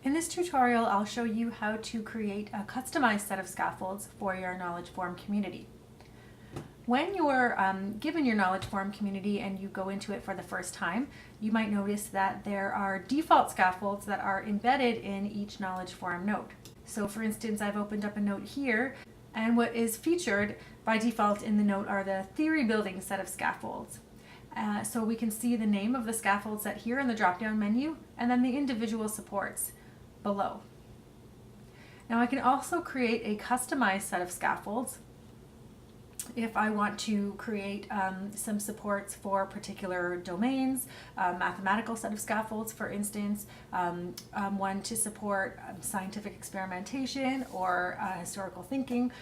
In this tutorial, I'll show you how to create a customized set of scaffolds for your Knowledge Forum community. When you're given your Knowledge Forum community and you go into it for the first time, you might notice that there are default scaffolds that are embedded in each Knowledge Forum node. So for instance, I've opened up a note here, and what is featured by default in the note are the theory building set of scaffolds. So we can see the name of the scaffold set here in the drop-down menu, and then the individual supports below. Now I can also create a customized set of scaffolds if I want to create some supports for particular domains, mathematical set of scaffolds, for instance, one to support scientific experimentation or historical thinking.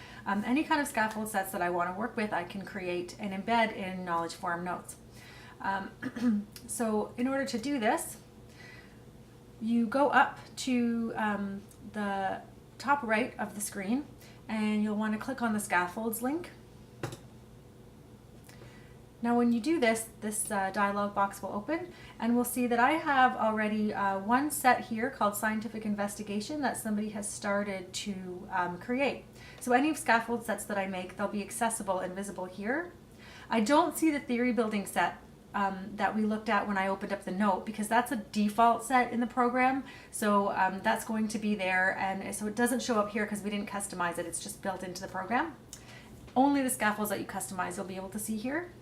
Any kind of scaffold sets that I want to work with, I can create and embed in Knowledge Forum notes. So in order to do this, you go up to the top right of the screen, and you'll want to click on the scaffolds link. Now when you do this, this dialog box will open, and we'll see that I have already one set here called Scientific Investigation that somebody has started to create. So any scaffold sets that I make, they'll be accessible and visible here. I don't see the theory building set that we looked at when I opened up the note, because that's a default set in the program. So that's going to be there, and so it doesn't show up here because we didn't customize it. It's just built into the program. Only the scaffolds that you customize you'll be able to see here.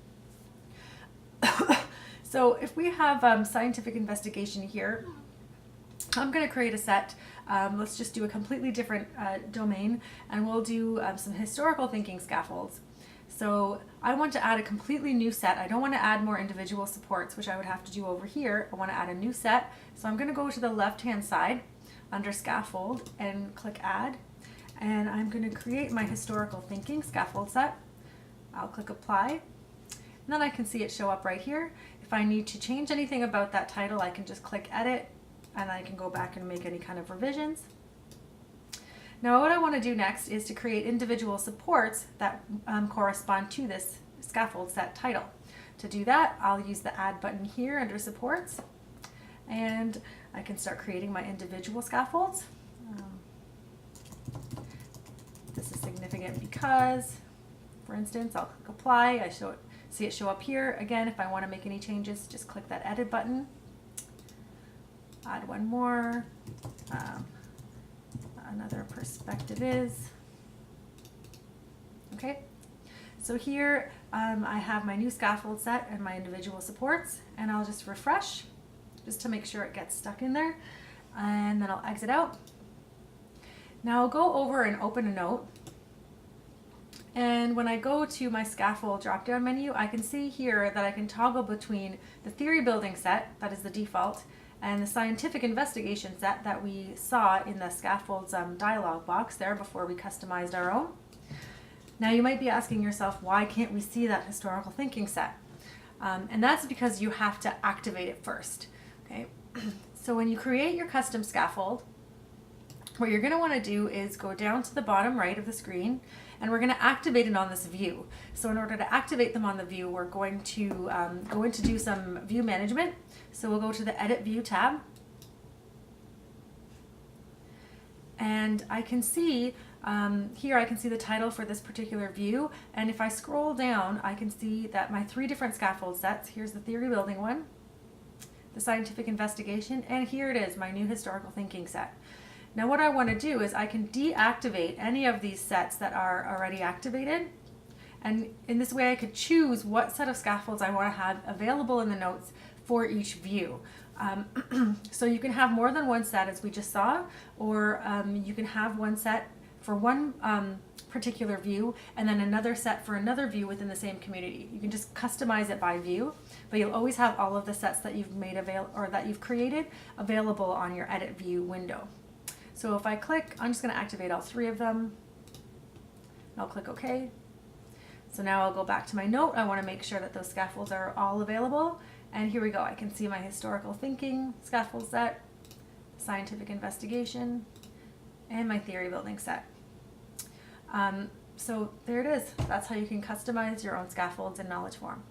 So if we have scientific investigation here, I'm going to create a set. Let's just do a completely different domain, and we'll do some historical thinking scaffolds. So I want to add a completely new set. I don't want to add more individual supports, which I would have to do over here. I want to add a new set. So I'm going to go to the left-hand side under scaffold and click add. And I'm going to create my historical thinking scaffold set. I'll click apply. And then I can see it show up right here. If I need to change anything about that title, I can just click edit, and I can go back and make any kind of revisions. Now what I want to do next is to create individual supports that correspond to this scaffold set title. To do that, I'll use the add button here under supports, and I can start creating my individual scaffolds. This is significant because, for instance, I'll click apply. I see it show up here. Again, if I want to make any changes, just click that edit button. Add one more. Another perspective is. Okay, so here I have my new scaffold set and my individual supports, and I'll just refresh just to make sure it gets stuck in there, and then I'll exit out. Now I'll go over and open a note, and when I go to my scaffold drop-down menu, I can see here that I can toggle between the theory building set, that is the default, and the scientific investigation set that we saw in the scaffolds dialog box there before we customized our own. Now you might be asking yourself, why can't we see that historical thinking set? And that's because you have to activate it first. Okay, so when you create your custom scaffold, what you're going to want to do is go down to the bottom right of the screen, and we're going to activate it on this view. So in order to activate them on the view, we're going to go in to do some view management. So we'll go to the Edit View tab, and I can see here I can see the title for this particular view, and if I scroll down, I can see that my three different scaffold sets. Here's the theory building one, the scientific investigation, and here it is, my new historical thinking set. Now what I want to do is I can deactivate any of these sets that are already activated, and in this way I could choose what set of scaffolds I want to have available in the notes for each view. So you can have more than one set, as we just saw, or you can have one set for one particular view and then another set for another view within the same community. You can just customize it by view, but you'll always have all of the sets that you've made that you've created available on your edit view window. So if I click, I'm just going to activate all three of them. I'll click OK. So now I'll go back to my note. I want to make sure that those scaffolds are all available. And here we go. I can see my historical thinking scaffold set, scientific investigation, and my theory building set. So there it is. That's how you can customize your own scaffolds in Knowledge Forum.